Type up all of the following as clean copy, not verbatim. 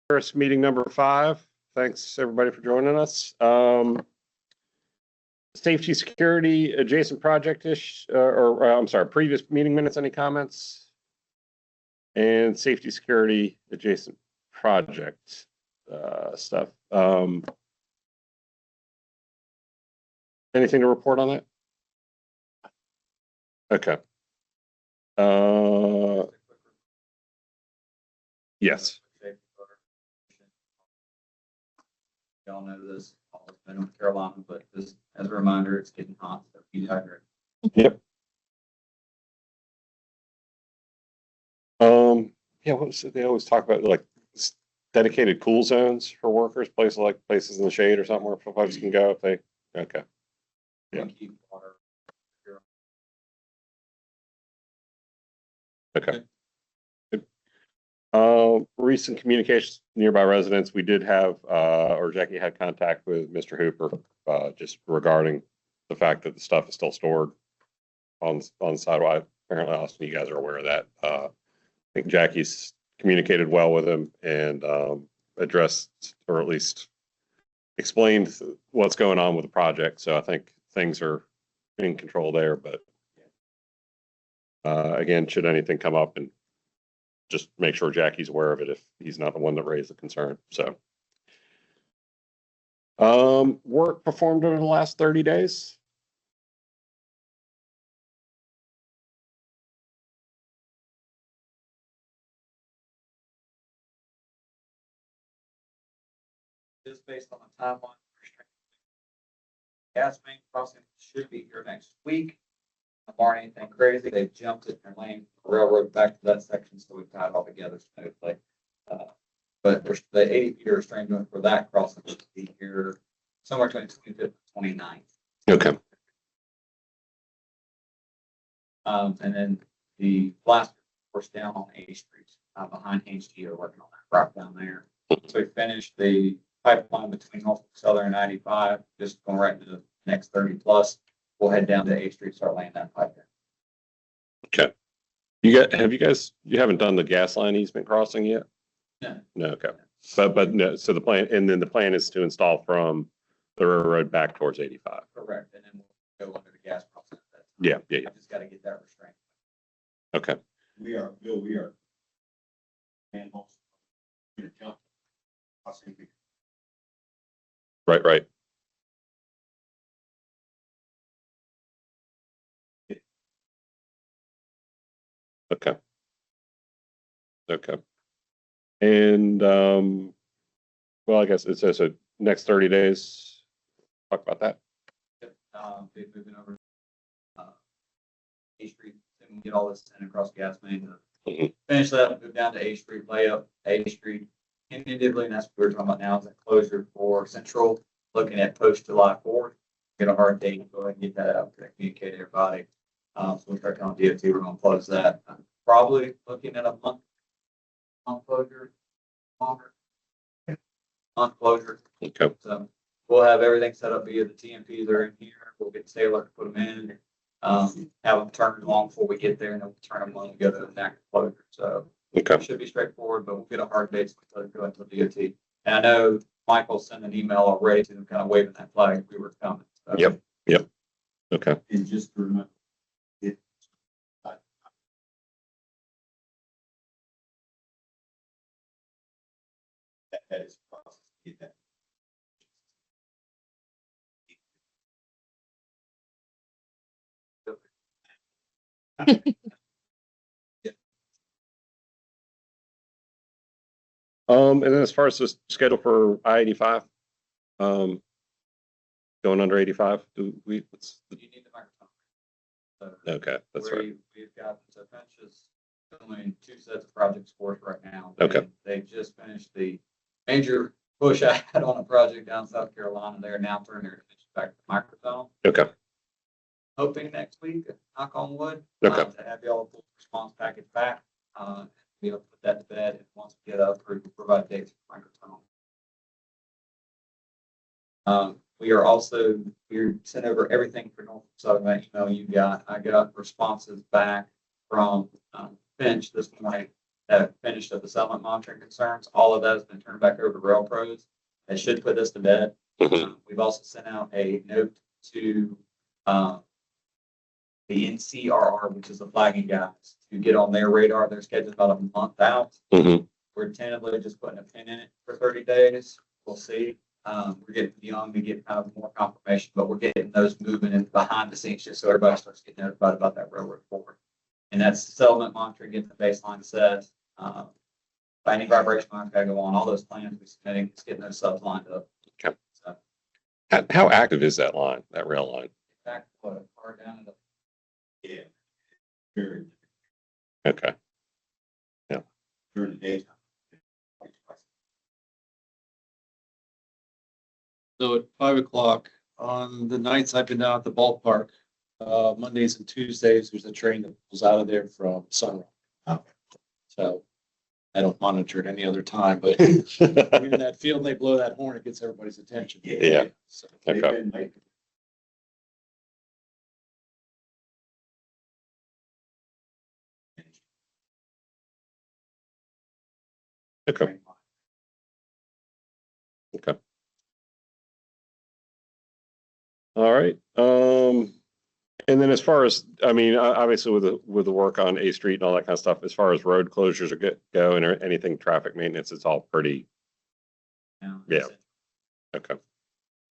First meeting number 5. Thanks everybody for joining us. Safety security adjacent project-ish, I'm sorry, previous meeting minutes, any comments? And safety security adjacent project stuff. Anything to report on that? Okay. Yes. Y'all know this, all in North Carolina, but just as a reminder, it's getting hot, so be hydrated. Yep. Yeah, what was it? They always talk about like dedicated cool zones for workers, places in the shade or something where folks can go if they, okay. Yeah. Keep water. Okay. Recent communications nearby residents. We did have, or Jackie had contact with Mr. Hooper, just regarding the fact that the stuff is still stored on the sidewalk. Apparently, Austin, you guys are aware of that. I think Jackie's communicated well with him and addressed, or at least explained what's going on with the project. So I think things are in control there. But again, should anything come up, and just make sure Jackie's aware of it if he's not the one that raised the concern. So, work performed over the last 30 days. Just based on the timeline, gas main crossing should be here next week. Barring anything crazy, they've jumped it and lane railroad back to that section, so we've tied it all together smoothly. But the 80 feet restraint for that crossing should be here somewhere between 25th and 29th. Okay. And then the blast course down on A Street behind HG are working on that rock down there. So we finished the pipeline between Norfolk Southern and I-85, just going right into the next 30 plus. We'll head down to A Street, start laying that pipe in. Okay. You haven't done the gas line easement crossing yet? No. No. Okay. But no. So the plan, and then the plan is to install from the railroad back towards 85. Correct. And then we'll go under the gas process. Yeah. I just got to get that restraint. Okay. We are. And also, we're gonna jump. Right. Okay. And well, I guess it's so next 30 days. Talk about that. They're moving over A Street, then we get all this sent across gas main. Finish that, move down to A Street, lay up A Street. Individually, and that's what we're talking about now, is a closure for Central, looking at post July 4th. Get a hard date, go ahead and get that out to communicate to everybody. So we start telling DOT we're going to close that. Probably looking at a month closure, longer month closure. Okay. So we'll have everything set up via the TMPs that are in here. We'll get Taylor to put them in, have them turn long before we get there, and then we'll turn them on together and act closure. So it should be straightforward, but we'll get a hard date so go until DOT. And I know Michael sent an email already to them, kind of waving that flag. We were coming. So. Yep. Okay. And just to remember, that is a process to get that. And then as far as the schedule for I-85, going under 85, do we? You need the microphone. So okay, that's right. We've got so Finch is doing 2 sets of projects for us right now. They just finished the major push I had on a project down South Carolina. They're now turning their attention back to the microphone. Okay. Hoping next week, knock on wood, to have y'all a full response package back, be able to put that to bed, and once we get up, provide dates for microphone. We're sent over everything for Norfolk Southern, that email you got. I got responses back from Finch this morning that finished up the settlement monitoring concerns. All of that has been turned back over to rail pros. That should put this to bed. We've also sent out a note to the NCRR, which is the flagging guys, to get on their radar. They're scheduled about a month out. We're tentatively just putting a pin in it for 30 days. We'll see. We're getting young to get kind of more confirmation, but we're getting those moving in behind the scenes just so everybody starts getting notified about that railroad forward. And that's settlement monitoring, getting the baseline set. Any vibration lines got to go on. All those plans we're submitting, just getting those subs lined up. Okay. So, How active is that line, that rail line? back far down in the Yeah. During, Okay. during the daytime. So at 5 o'clock on the nights I've been down at the ballpark, Mondays and Tuesdays, there's a train that pulls out of there from Sunrise. Okay. So I don't monitor it any other time, but in that field, they blow that horn, it gets everybody's attention. Yeah. So, They've Okay. been making. Okay. Okay. All right. And then as far as, I mean, obviously with the work on A Street and all that kind of stuff, as far as road closures go and anything traffic maintenance, it's all pretty, Yeah. okay.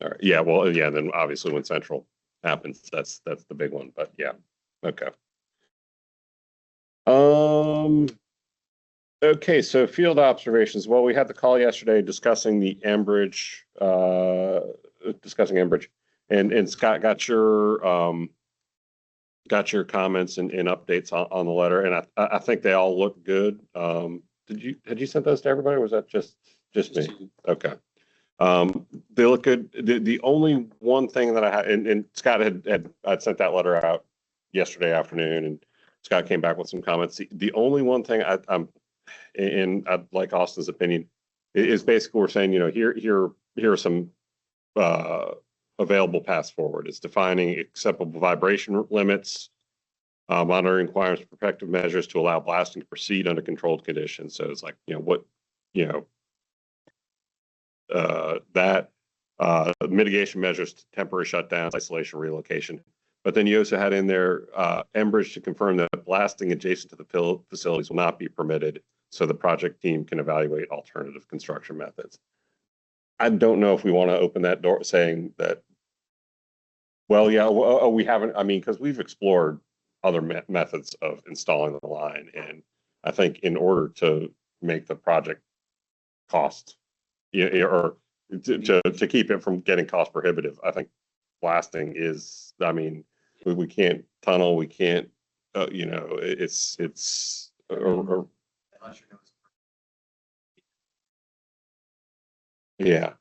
All right. Yeah. Well, yeah. Then obviously when Central happens, that's the big one, but yeah. Okay. Okay. So field observations. Well, we had the call yesterday discussing the Enbridge, and Scott got your comments and updates on the letter, and I think they all look good. Had you sent those to everybody, or was that just me? Okay. They look good. The only one thing that I had, and Scott I'd sent that letter out yesterday afternoon, and Scott came back with some comments. The only one thing and I'd like Austin's opinion, is basically we're saying, here are some available paths forward. It's defining acceptable vibration limits, monitoring requirements, protective measures to allow blasting to proceed under controlled conditions. So it's like, mitigation measures, temporary shutdowns, isolation, relocation. But then you also had in there Enbridge to confirm that blasting adjacent to the facilities will not be permitted, so the project team can evaluate alternative construction methods. I don't know if we want to open that door saying that, well, yeah, we haven't, I mean, because we've explored other methods of installing the line. And I think in order to make the project cost, or to keep it from getting cost prohibitive, I think blasting is, I mean, we can't tunnel, we can't, it's, unless you're doing yeah.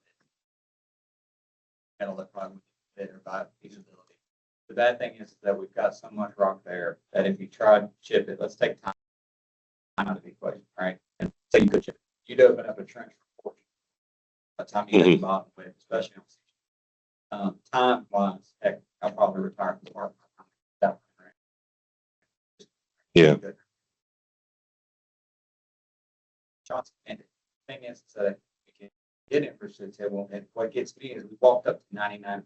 handle that problem with better feasibility. The bad thing is that we've got so much rock there that if you try to chip it, let's take time out of the equation, right? And say you could chip it. You'd open up a trench for by the time you get to the bottom with, especially on time wise, heck, I'll probably retire from work. Yeah. Johnson, and the thing is that we can get it for the table, and what gets me is we walked up to 99%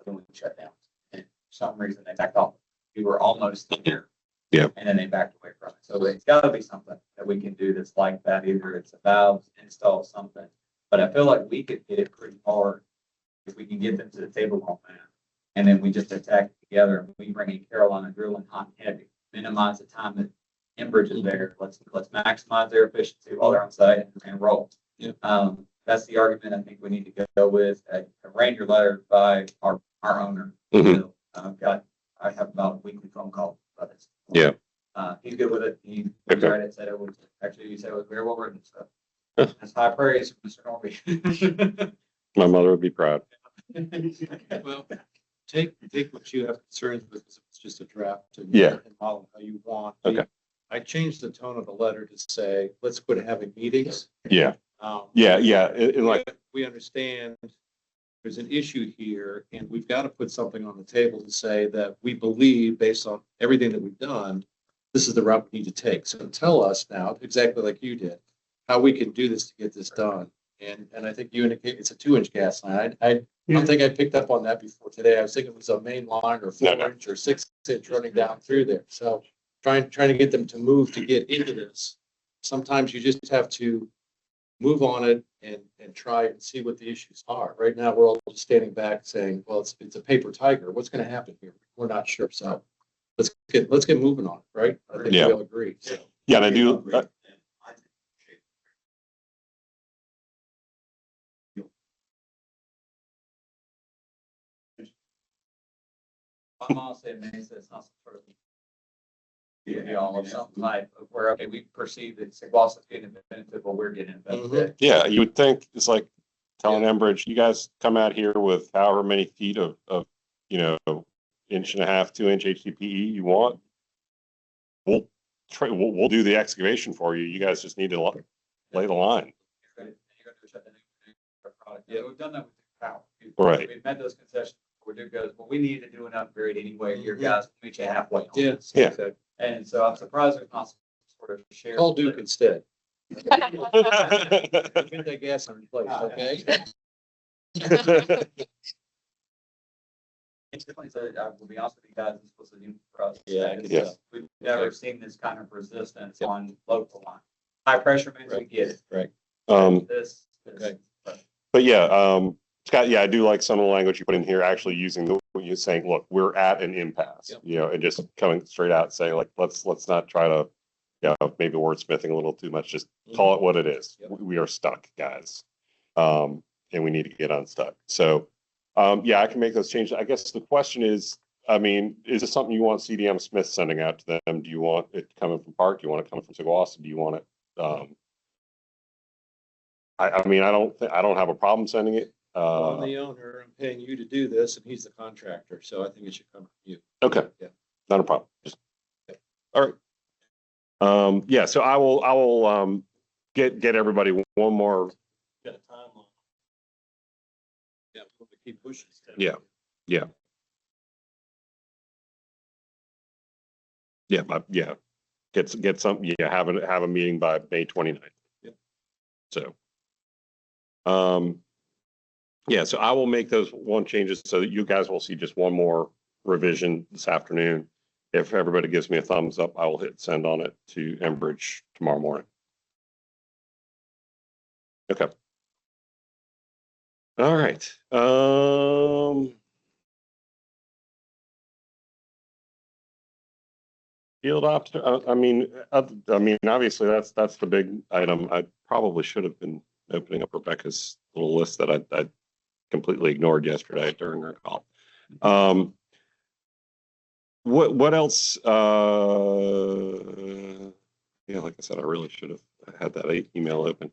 when we shut down, and for some reason they backed off. We were almost there. Yeah. And then they backed away from it. So it's got to be something that we can do that's like that. Either it's a valve install something, but I feel like we could hit it pretty hard if we can get them to the table on that, and then we just attack it together. And we bring in Carolina drilling hot and heavy, minimize the time that Enbridge is there. Let's maximize their efficiency while they're on site and roll. Yeah. That's the argument I think we need to go with. A Ranger letter by our owner. Mhm. So, I have about a weekly phone call about this. Yeah. He's good with it. He Okay. read it, said it was actually, he said it was very well written. So that's high praise from Mr. Norby. My mother would be proud. Well, take what you have concerns with, because it's just a draft and Yeah. and model how you want. Okay. I changed the tone of the letter to say, let's quit having meetings. Yeah. Yeah. We We understand there's an issue here, and we've got to put something on the table to say that we believe, based on everything that we've done, this is the route we need to take. So tell us now, exactly like you did, how we can do this to get this done. And I think you indicate it's a 2-inch gas line. I don't think I picked up on that before today. I was thinking it was a main line or 4-inch or 6-inch running down through there. So trying to get them to move to get into this. Sometimes you just have to move on it and try and see what the issues are. Right now, we're all just standing back saying, well, it's a paper tiger. What's going to happen here? We're not sure. So let's get moving on it, right? I think we all agree. So. Yeah, and I do. I'm honestly amazed that it's not some sort of all of some type of where, okay, we perceive that SGWASA is getting a benefit, but we're getting a benefit. Yeah, you would think it's like telling Enbridge, you guys come out here with however many feet of 1.5 inch, 2-inch HDPE you want. We'll do the excavation for you. You guys just need to lay the line. Yeah, we've done that with the power. Right. We've met those concessions. We're doing good, but we need to do an upgrade anyway. Your guys will meet you halfway. Yes. Yeah. And so I'm surprised there's not some sort of share. Call Duke instead. Get that gas in place, okay? It's definitely, so I will be honest with you guys, this was a new for us. Yeah, Yes. We've never seen this kind of resistance on local line. High pressure mains, we get it. Right. This. Okay. But yeah, Scott, yeah, I do like some of the language you put in here, actually using what you're saying, look, we're at an impasse, and just coming straight out saying like, let's not try to, maybe wordsmithing a little too much, just call it what it is. Yep. We are stuck, guys. And we need to get unstuck. So, I can make those changes. I guess the question is, is this something you want CDM Smith sending out to them? Do you want it coming from Park? Do you want it coming from SGWASA? Do you want it? I don't have a problem sending it. I'm the owner. I'm paying you to do this, and he's the contractor. So I think it should come from you. Okay. Yeah. Not a problem. All right. So I will get everybody one more. Got a timeline. Yeah, we'll keep pushing. Yeah. Get some. Have a meeting by May 29th. Yep. So. So I will make those one changes so that you guys will see just one more revision this afternoon. If everybody gives me a thumbs up, I will hit send on it to Enbridge tomorrow morning. Okay. All right. Field ops. Obviously that's the big item. I probably should have been opening up Rebecca's little list that I completely ignored yesterday during her call. What else? Like I said, I really should have had that email open.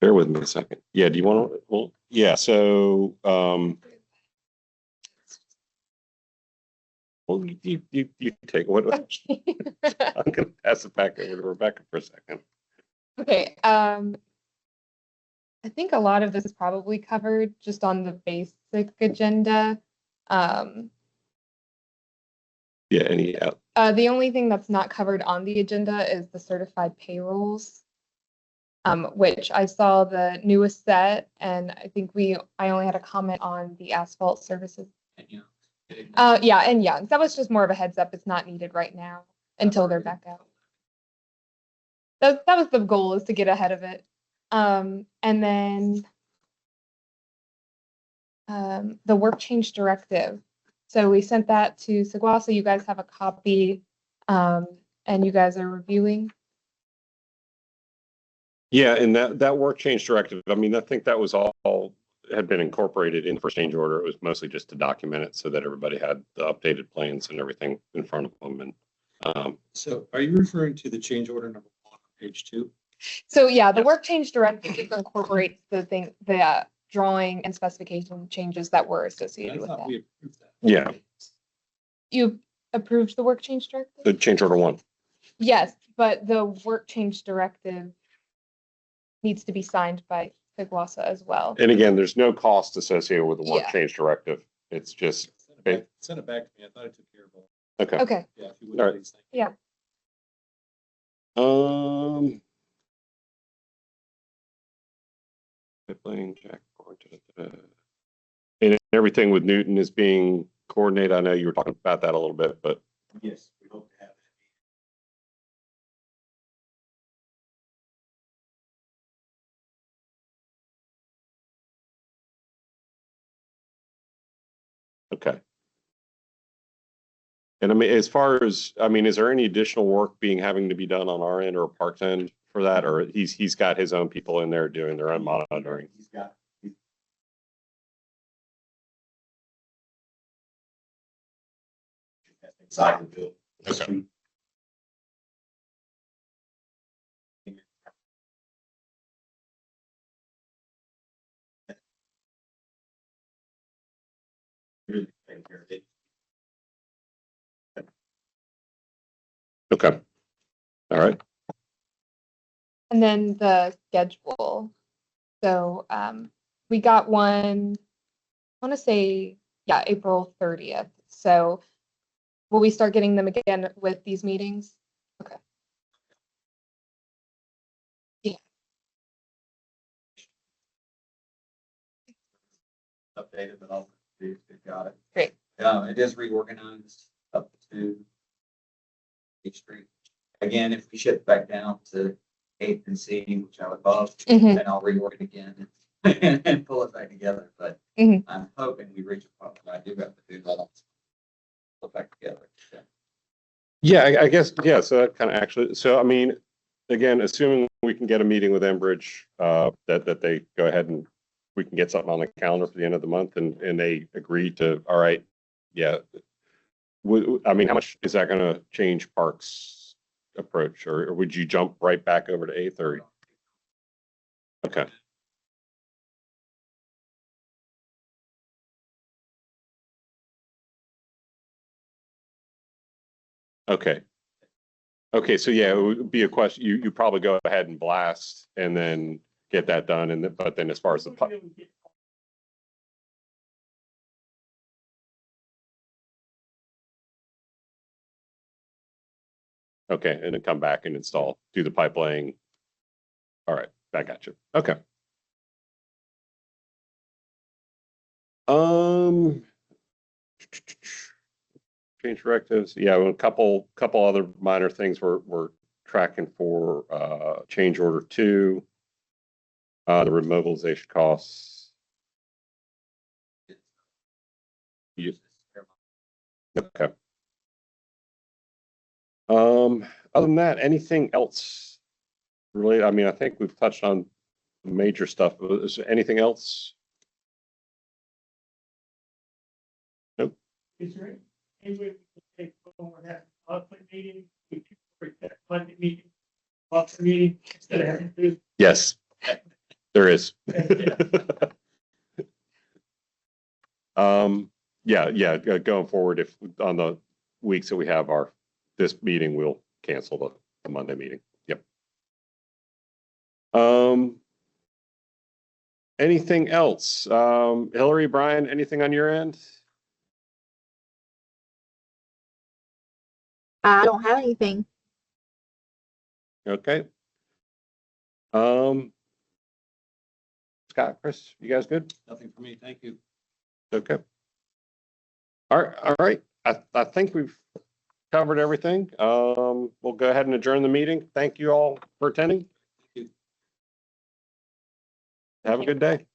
Bear with me a second. Yeah, do you want to? Well, yeah. So, well, you take what? Okay. I'm going to pass it back over to Rebecca for a second. Okay. I think a lot of this is probably covered just on the basic agenda. The only thing that's not covered on the agenda is the certified payrolls, which I saw the newest set, and I think I only had a comment on the asphalt services. And Young. That was just more of a heads up. It's not needed right now until they're back out. That was the goal, is to get ahead of it. And then the work change directive. So we sent that to SGWASA. You guys have a copy, and you guys are reviewing. Yeah, and that work change directive, I think that was all had been incorporated in the first change order. It was mostly just to document it so that everybody had the updated plans and everything in front of them. And so are you referring to the change order number 1 on page 2? So yeah, the work change directive just incorporates the drawing and specification changes that were associated with that. We approved that. yeah, You approved the work change directive? the change order 1. Yes, but the work change directive needs to be signed by SGWASA as well. And again, there's no cost associated with the work Yeah. change directive. It's just Okay. Send it back to me. I thought I took care of all. Okay. Okay, Yeah, if you All would, right. please. Thank you. yeah. Playing Jack. And everything with Newton is being coordinated. I know you were talking about that a little bit, but Yes, we hope to have okay. And I mean, as far as, I mean, is there any additional work being having to be done on our end or Parks end for that? Or he's got his own people in there doing their own monitoring? He's got. Inside the building. Okay. Really take care of it. Okay. All right. And then the schedule. So, we got one, I want to say, yeah, April 30th. So will we start getting them again with these meetings? Okay. Updated, but all, they've got it. Great. It is reorganized up to each street. Again, if we shift back down to 8th and C, which I would love, Mhm. then I'll reorg it again and pull it back together. But Mhm. I'm hoping we reach a point where I do have to do that. Pull it back together. So, Yeah, I guess, yeah, so that kind of actually, so I mean, again, assuming we can get a meeting with Enbridge, that they go ahead and we can get something on the calendar for the end of the month and they agree to, all right, yeah. I mean, how much is that gonna change Parks' approach, or would you jump right back over to 8th or? Okay, okay. Okay, so yeah, it would be a question, you probably go ahead and blast and then get that done, and then, but then as far as the. Okay, and then come back and install, do the pipe laying. All right, I got you. Okay. Change directives. Yeah, well, a couple other minor things we're tracking for, change order 2, the remobilization costs. You- Okay. Other than that, anything else related? I mean, I think we've touched on major stuff. Is there anything else? Nope. Is there any way we can take over that monthly meeting, we could break that Monday meeting, monthly meeting, instead of having to? Yes, there is. Yeah, going forward, if on the weeks that we have this meeting, we'll cancel the Monday meeting. Yep. Anything else? Hillary, Brian, anything on your end? I don't have anything. Okay. Scott, Chris, you guys good? Nothing for me. Thank you. Okay. All right. I think we've covered everything. We'll go ahead and adjourn the meeting. Thank you all for attending. Have a good day.